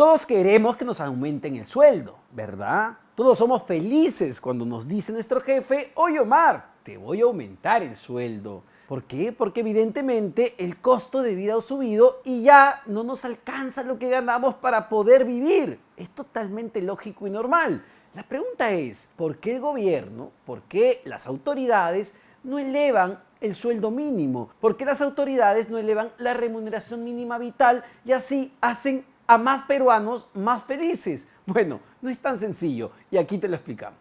Todos queremos que nos aumenten el sueldo, ¿verdad? Todos somos felices cuando nos dice nuestro jefe: oye Omar, te voy a aumentar el sueldo. ¿Por qué? Porque evidentemente el costo de vida ha subido y ya no nos alcanza lo que ganamos para poder vivir. Es totalmente lógico y normal. La pregunta es, ¿por qué el gobierno, por qué las autoridades no elevan el sueldo mínimo? ¿Por qué las autoridades no elevan la remuneración mínima vital y así hacen a más peruanos más felices? Bueno, no es tan sencillo y aquí te lo explicamos.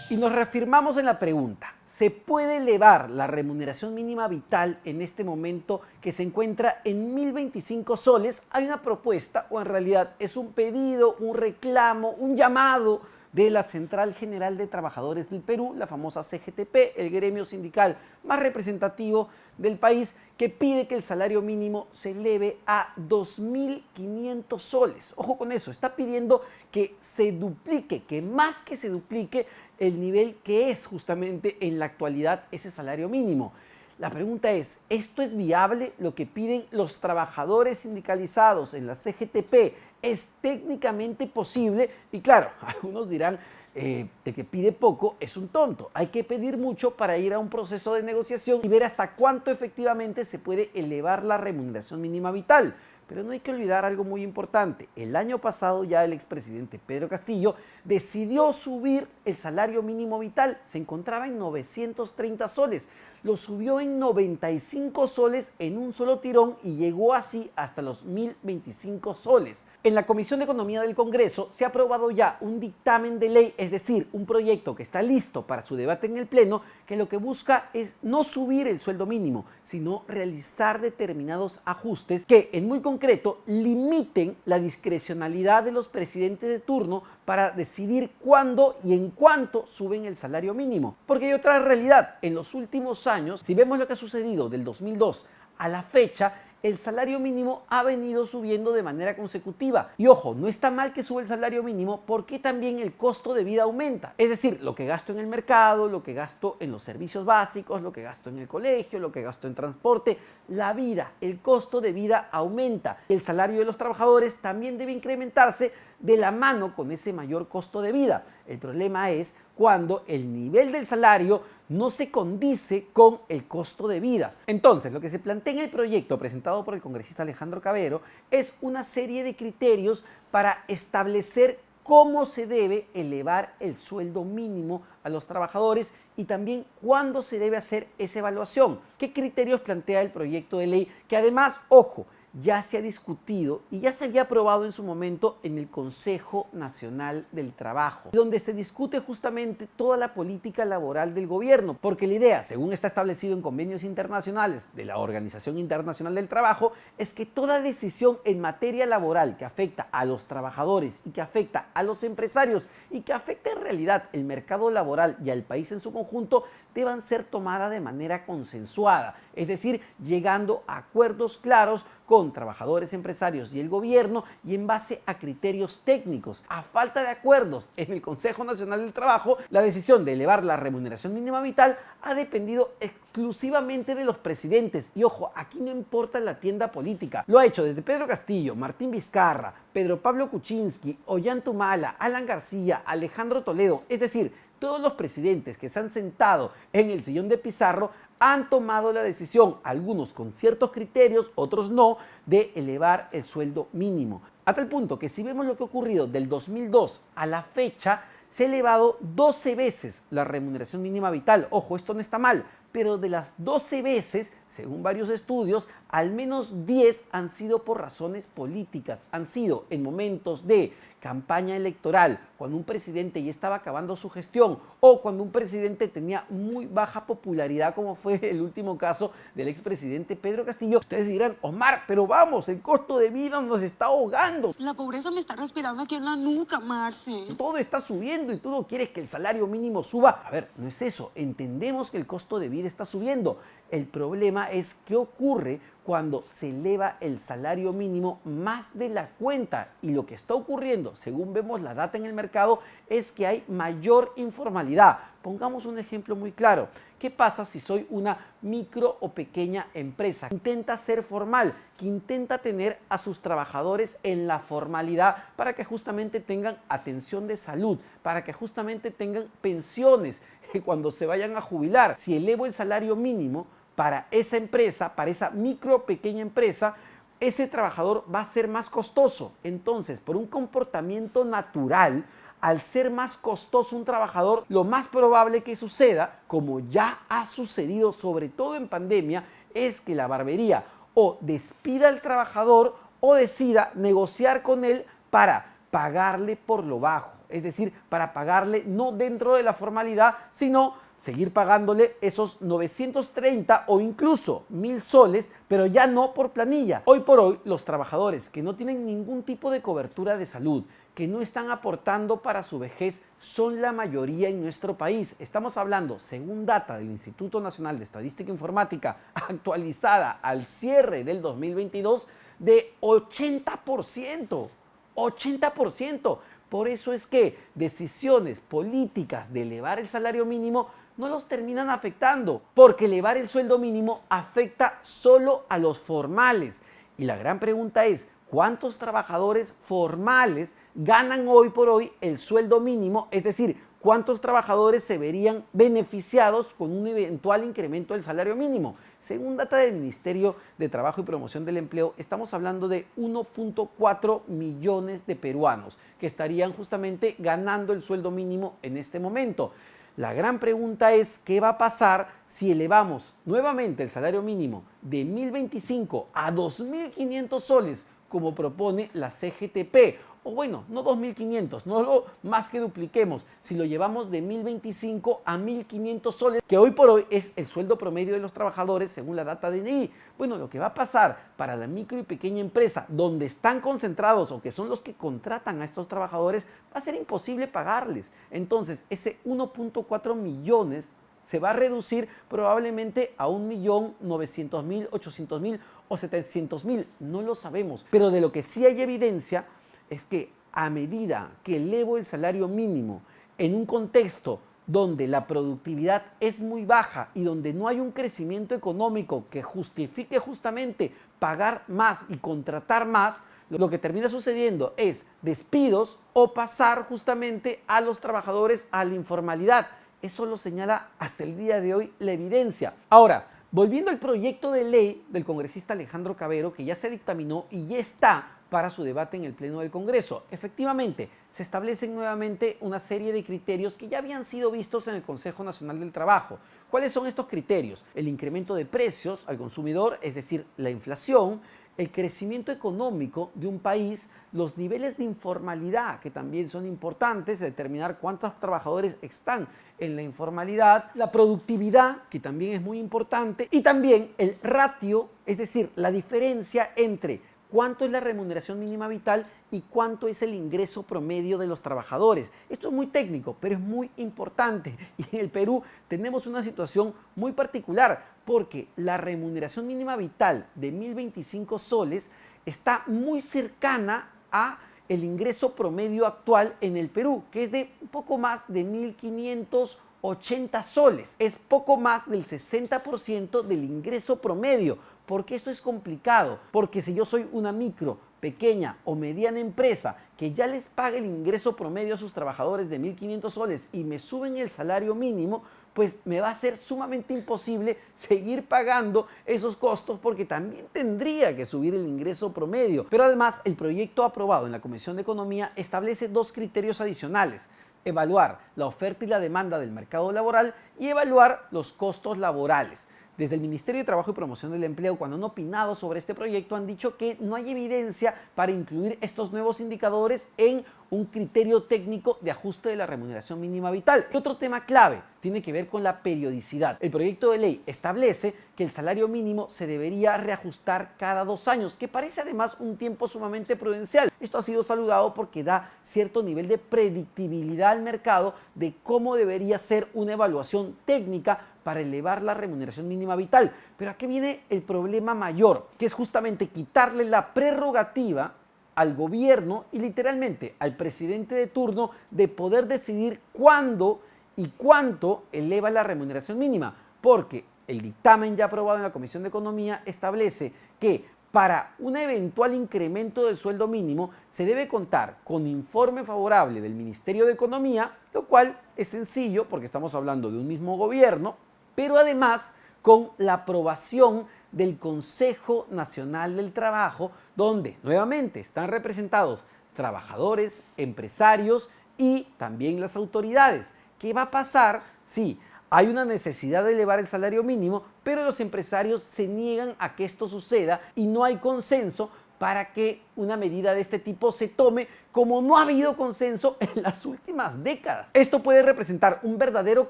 Y nos reafirmamos en la pregunta: ¿se puede elevar la remuneración mínima vital en este momento que se encuentra en 1.025 soles? Hay una propuesta, o en realidad es un pedido, un reclamo, un llamado de la Central General de Trabajadores del Perú, la famosa CGTP, el gremio sindical más representativo del país, que pide que el salario mínimo se eleve a 2.500 soles. Ojo con eso, está pidiendo que se duplique, que más que se duplique el nivel que es justamente en la actualidad ese salario mínimo. La pregunta es, ¿esto es viable? Lo que piden los trabajadores sindicalizados en la CGTP, ¿es técnicamente posible? Y claro, algunos dirán, de que pide poco es un tonto. Hay que pedir mucho para ir a un proceso de negociación y ver hasta cuánto efectivamente se puede elevar la remuneración mínima vital. Pero no hay que olvidar algo muy importante. El año pasado ya el expresidente Pedro Castillo decidió subir el salario mínimo vital. Se encontraba en 930 soles. Lo subió en 95 soles en un solo tirón y llegó así hasta los 1.025 soles. En la Comisión de Economía del Congreso se ha aprobado ya un dictamen de ley, es decir, un proyecto que está listo para su debate en el Pleno, que lo que busca es no subir el sueldo mínimo, sino realizar determinados ajustes que, en muy concreto, limiten la discrecionalidad de los presidentes de turno para decidir cuándo y en cuánto suben el salario mínimo. Porque hay otra realidad. En los últimos años, si vemos lo que ha sucedido del 2002 a la fecha, el salario mínimo ha venido subiendo de manera consecutiva. Y ojo, no está mal que suba el salario mínimo porque también el costo de vida aumenta. Es decir, lo que gasto en el mercado, lo que gasto en los servicios básicos, lo que gasto en el colegio, lo que gasto en transporte, la vida, el costo de vida aumenta. El salario de los trabajadores también debe incrementarse de la mano con ese mayor costo de vida. El problema es cuando el nivel del salario no se condice con el costo de vida. Entonces, lo que se plantea en el proyecto presentado por el congresista Alejandro Cabero es una serie de criterios para establecer cómo se debe elevar el sueldo mínimo a los trabajadores y también cuándo se debe hacer esa evaluación. ¿Qué criterios plantea el proyecto de ley? Que además, ojo, ya se ha discutido y ya se había aprobado en su momento en el Consejo Nacional del Trabajo, donde se discute justamente toda la política laboral del gobierno, porque la idea, según está establecido en convenios internacionales de la Organización Internacional del Trabajo, es que toda decisión en materia laboral que afecta a los trabajadores y que afecta a los empresarios y que afecta en realidad el mercado laboral y al país en su conjunto, deban ser tomadas de manera consensuada, es decir, llegando a acuerdos claros con trabajadores, empresarios y el gobierno y en base a criterios técnicos. A falta de acuerdos en el Consejo Nacional del Trabajo, la decisión de elevar la remuneración mínima vital ha dependido exclusivamente de los presidentes. Y ojo, aquí no importa la tienda política. Lo ha hecho desde Pedro Castillo, Martín Vizcarra, Pedro Pablo Kuczynski, Ollanta Humala, Alan García, Alejandro Toledo, es decir, todos los presidentes que se han sentado en el sillón de Pizarro han tomado la decisión, algunos con ciertos criterios, otros no, de elevar el sueldo mínimo. A tal punto que si vemos lo que ha ocurrido del 2002 a la fecha, se ha elevado 12 veces la remuneración mínima vital. Ojo, esto no está mal, pero de las 12 veces, según varios estudios, al menos 10 han sido por razones políticas, han sido en momentos de campaña electoral, cuando un presidente ya estaba acabando su gestión o cuando un presidente tenía muy baja popularidad, como fue el último caso del expresidente Pedro Castillo. Ustedes dirán, Omar, pero vamos, el costo de vida nos está ahogando. La pobreza me está respirando aquí en la nuca, Marce. Todo está subiendo y tú no quieres que el salario mínimo suba. A ver, no es eso. Entendemos que el costo de vida está subiendo. El problema es qué ocurre cuando se eleva el salario mínimo más de la cuenta. Y lo que está ocurriendo, según vemos la data en el mercado, es que hay mayor informalidad. Pongamos un ejemplo muy claro. ¿Qué pasa si soy una micro o pequeña empresa que intenta ser formal, que intenta tener a sus trabajadores en la formalidad para que justamente tengan atención de salud, para que justamente tengan pensiones cuando se vayan a jubilar? Si elevo el salario mínimo para esa empresa, para esa micro o pequeña empresa, ese trabajador va a ser más costoso. Entonces, por un comportamiento natural, al ser más costoso un trabajador, lo más probable que suceda, como ya ha sucedido sobre todo en pandemia, es que la barbería o despida al trabajador o decida negociar con él para pagarle por lo bajo. Es decir, para pagarle no dentro de la formalidad, sino seguir pagándole esos 930 o incluso 1000 soles, pero ya no por planilla. Hoy por hoy, los trabajadores que no tienen ningún tipo de cobertura de salud, que no están aportando para su vejez, son la mayoría en nuestro país. Estamos hablando, según data del Instituto Nacional de Estadística e Informática, actualizada al cierre del 2022, de 80%. 80%. Por eso es que decisiones políticas de elevar el salario mínimo no los terminan afectando, porque elevar el sueldo mínimo afecta solo a los formales. Y la gran pregunta es, ¿cuántos trabajadores formales ganan hoy por hoy el sueldo mínimo? Es decir, ¿cuántos trabajadores se verían beneficiados con un eventual incremento del salario mínimo? Según data del Ministerio de Trabajo y Promoción del Empleo, estamos hablando de 1.4 millones de peruanos que estarían justamente ganando el sueldo mínimo en este momento. La gran pregunta es, ¿qué va a pasar si elevamos nuevamente el salario mínimo de 1.025 a 2.500 soles, como propone la CGTP? O bueno, no 2.500, no lo más que dupliquemos, si lo llevamos de 1.025 a 1.500 soles, que hoy por hoy es el sueldo promedio de los trabajadores según la data DNI. Bueno, lo que va a pasar para la micro y pequeña empresa, donde están concentrados o que son los que contratan a estos trabajadores, va a ser imposible pagarles. Entonces, ese 1.4 millones se va a reducir probablemente a 1.900.000, 800.000 o 700.000, no lo sabemos. Pero de lo que sí hay evidencia es que a medida que elevo el salario mínimo en un contexto donde la productividad es muy baja y donde no hay un crecimiento económico que justifique justamente pagar más y contratar más, lo que termina sucediendo es despidos o pasar justamente a los trabajadores a la informalidad. Eso lo señala hasta el día de hoy la evidencia. Ahora, volviendo al proyecto de ley del congresista Alejandro Cabero, que ya se dictaminó y ya está para su debate en el Pleno del Congreso. Efectivamente, se establecen nuevamente una serie de criterios que ya habían sido vistos en el Consejo Nacional del Trabajo. ¿Cuáles son estos criterios? El incremento de precios al consumidor, es decir, la inflación, el crecimiento económico de un país, los niveles de informalidad, que también son importantes, determinar cuántos trabajadores están en la informalidad, la productividad, que también es muy importante, y también el ratio, es decir, la diferencia entre cuánto es la remuneración mínima vital y cuánto es el ingreso promedio de los trabajadores. Esto es muy técnico, pero es muy importante. Y en el Perú tenemos una situación muy particular, porque la remuneración mínima vital de 1.025 soles está muy cercana a el ingreso promedio actual en el Perú, que es de un poco más de 1.580 soles. Es poco más del 60% del ingreso promedio. ¿Por qué esto es complicado? Porque si yo soy una micro, pequeña o mediana empresa que ya les paga el ingreso promedio a sus trabajadores de 1.500 soles y me suben el salario mínimo, pues me va a ser sumamente imposible seguir pagando esos costos porque también tendría que subir el ingreso promedio. Pero además, el proyecto aprobado en la Comisión de Economía establece dos criterios adicionales: evaluar la oferta y la demanda del mercado laboral y evaluar los costos laborales. Desde el Ministerio de Trabajo y Promoción del Empleo, cuando han opinado sobre este proyecto, han dicho que no hay evidencia para incluir estos nuevos indicadores en un criterio técnico de ajuste de la remuneración mínima vital. Y otro tema clave tiene que ver con la periodicidad. El proyecto de ley establece que el salario mínimo se debería reajustar cada 2 años, que parece además un tiempo sumamente prudencial. Esto ha sido saludado porque da cierto nivel de predictibilidad al mercado de cómo debería ser una evaluación técnica para elevar la remuneración mínima vital. Pero aquí viene el problema mayor, que es justamente quitarle la prerrogativa al gobierno y literalmente al presidente de turno de poder decidir cuándo y cuánto eleva la remuneración mínima, porque el dictamen ya aprobado en la Comisión de Economía establece que para un eventual incremento del sueldo mínimo se debe contar con informe favorable del Ministerio de Economía, lo cual es sencillo porque estamos hablando de un mismo gobierno, pero además con la aprobación del Consejo Nacional del Trabajo, donde nuevamente están representados trabajadores, empresarios y también las autoridades. ¿Qué va a pasar si hay una necesidad de elevar el salario mínimo, pero los empresarios se niegan a que esto suceda y no hay consenso para que una medida de este tipo se tome, como no ha habido consenso en las últimas décadas? Esto puede representar un verdadero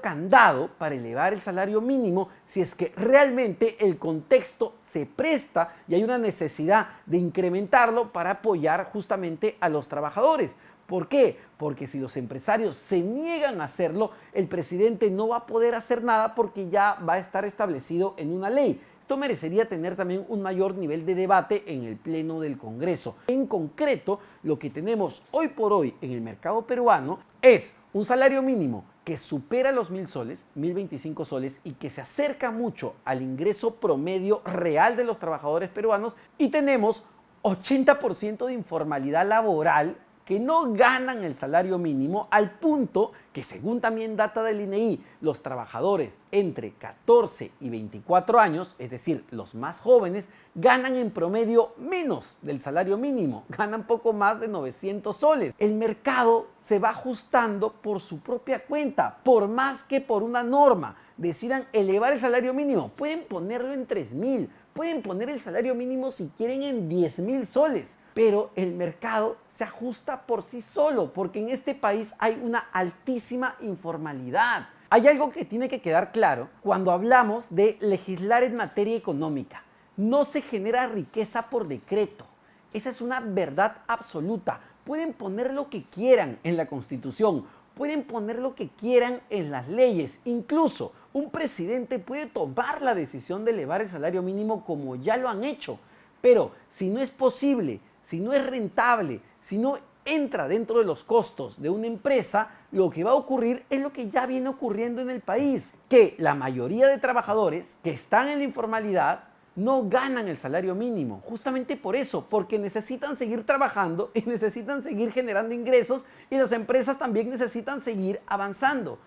candado para elevar el salario mínimo si es que realmente el contexto se presta y hay una necesidad de incrementarlo para apoyar justamente a los trabajadores. ¿Por qué? Porque si los empresarios se niegan a hacerlo, el presidente no va a poder hacer nada porque ya va a estar establecido en una ley. Esto merecería tener también un mayor nivel de debate en el Pleno del Congreso. En concreto, lo que tenemos hoy por hoy en el mercado peruano es un salario mínimo que supera los 1.000 soles, 1.025 soles, y que se acerca mucho al ingreso promedio real de los trabajadores peruanos, y tenemos 80% de informalidad laboral que no ganan el salario mínimo, al punto que, según también data del INEI, los trabajadores entre 14 y 24 años, es decir, los más jóvenes, ganan en promedio menos del salario mínimo, ganan poco más de 900 soles. El mercado se va ajustando por su propia cuenta, por más que por una norma decidan elevar el salario mínimo. Pueden ponerlo en 3.000, pueden poner el salario mínimo si quieren en 10.000 soles, pero el mercado se ajusta por sí solo, porque en este país hay una altísima informalidad. Hay algo que tiene que quedar claro cuando hablamos de legislar en materia económica. No se genera riqueza por decreto. Esa es una verdad absoluta. Pueden poner lo que quieran en la Constitución, pueden poner lo que quieran en las leyes. Incluso un presidente puede tomar la decisión de elevar el salario mínimo como ya lo han hecho. Pero si no es posible, si no es rentable, si no entra dentro de los costos de una empresa, lo que va a ocurrir es lo que ya viene ocurriendo en el país, que la mayoría de trabajadores que están en la informalidad no ganan el salario mínimo, justamente por eso, porque necesitan seguir trabajando y necesitan seguir generando ingresos, y las empresas también necesitan seguir avanzando.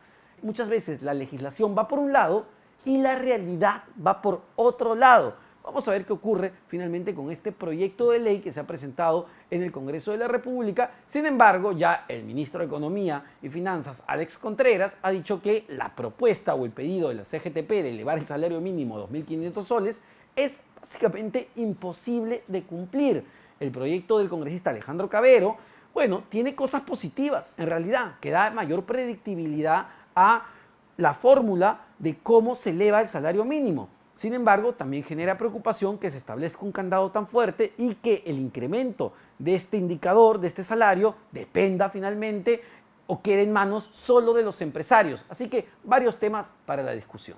Muchas veces la legislación va por un lado y la realidad va por otro lado. Vamos a ver qué ocurre finalmente con este proyecto de ley que se ha presentado en el Congreso de la República. Sin embargo, ya el ministro de Economía y Finanzas, Alex Contreras, ha dicho que la propuesta o el pedido de la CGTP de elevar el salario mínimo a 2.500 soles es básicamente imposible de cumplir. El proyecto del congresista Alejandro Cabero, bueno, tiene cosas positivas en realidad, que da mayor predictibilidad a la fórmula de cómo se eleva el salario mínimo. Sin embargo, también genera preocupación que se establezca un candado tan fuerte y que el incremento de este indicador, de este salario, dependa finalmente o quede en manos solo de los empresarios. Así que varios temas para la discusión.